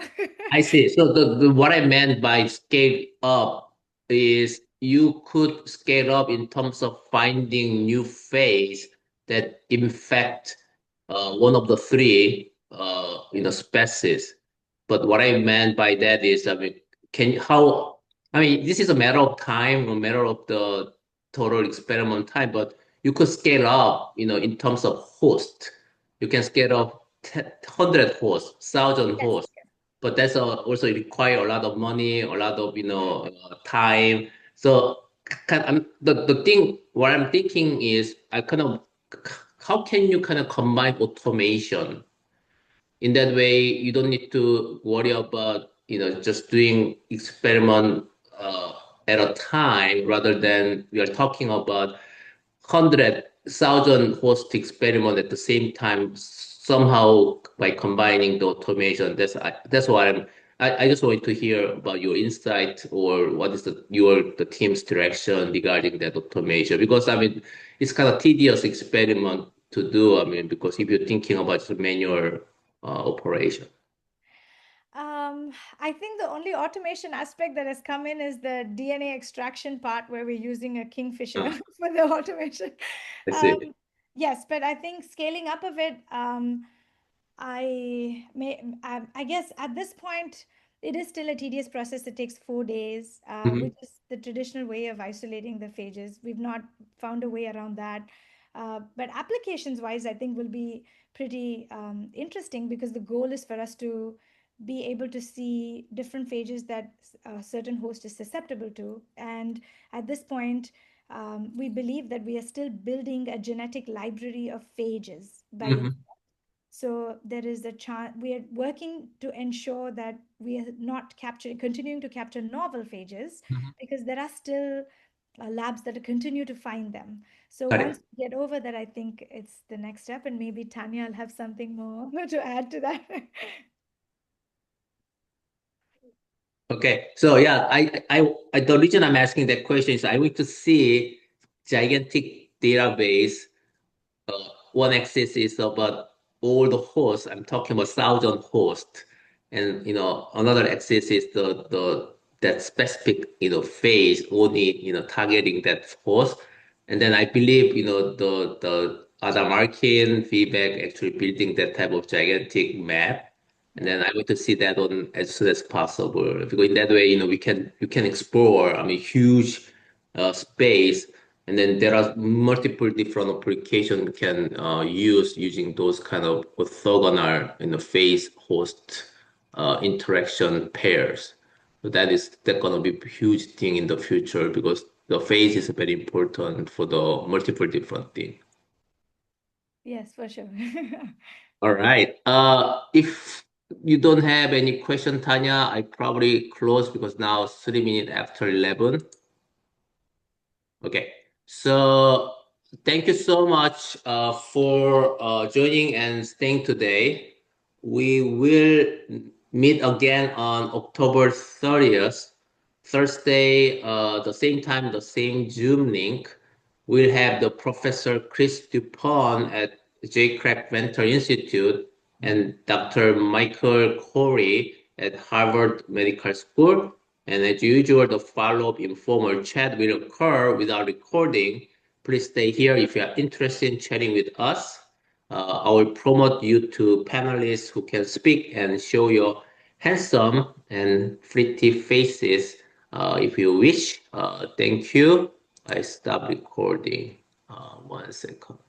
I see. So the what I meant by scale up is you could scale up in terms of finding new phase that infect one of the three species. But what I meant by that is, I mean, I mean, this is a matter of time, a matter of the total experiment time, but you could scale up, in terms of host. You can scale up 100 hosts, 1,000 Yes. hosts, but that's also require a lot of money, a lot of time. So the thing what I'm thinking is I kind of how can you kind of combine automation in that way? You don't need to worry about just doing experiment at a time, rather than we are talking about 100,000 host experiment at the same time, somehow by combining the automation. That's why I just want to hear about your insight, or what is the team's direction regarding that automation, because I mean it's kind of tedious experiment to do. I mean, because if you're thinking about just manual operation. I think the only automation aspect that has come in is the DNA extraction part, where we're using a kingfisher Uh, for the automation. I see. Um, yes, but I think scaling up of it, I guess at this point, it is still a tedious process. It takes 4 days, Mhm. which is the traditional way of isolating the phages. We've not found a way around that. But applications wise, I think will be pretty interesting, because the goal is for us to be able to see different phages that a certain host is susceptible to. And at this point, we believe that we are still building a genetic library of phages by Mhm. default. So there is a chance we are working to ensure that we are not continuing to capture novel phages, Mhm. because there are still labs that continue to find them. So Got once it. we get over that, I think it's the next step, and maybe Tanya will have something more to add to that. Okay, so yeah, the reason I'm asking that question is I want to see gigantic database. One axis is about all the hosts. I'm talking about 1,000 hosts, and another axis is the that specific phase, only targeting that host. And then I believe the other marking feedback actually building that type of gigantic map. And then I want to see that on as soon as possible. Because in that way, we can explore, I mean, huge space And then there are multiple different applications we can use using those kind of orthogonal, phase host interaction pairs. So that's going to be a huge thing in the future because the phase is very important for the multiple different things. Yes, for sure. All right. If you don't have any question, Tanya, I probably close because now it's 3 minutes after 11. Okay. So thank you so much for joining and staying today. We will meet again on October 30th, Thursday, the same time, the same Zoom link. We'll have the Professor Chris Dupont at J. Craig Venter Institute and Dr. Michael Corey at Harvard Medical School. And as usual, the follow-up informal chat will occur without recording. Please stay here if you are interested in chatting with us. I will promote you to panelists who can speak and show your handsome and pretty faces if you wish. Thank you. I stop recording. 1 second.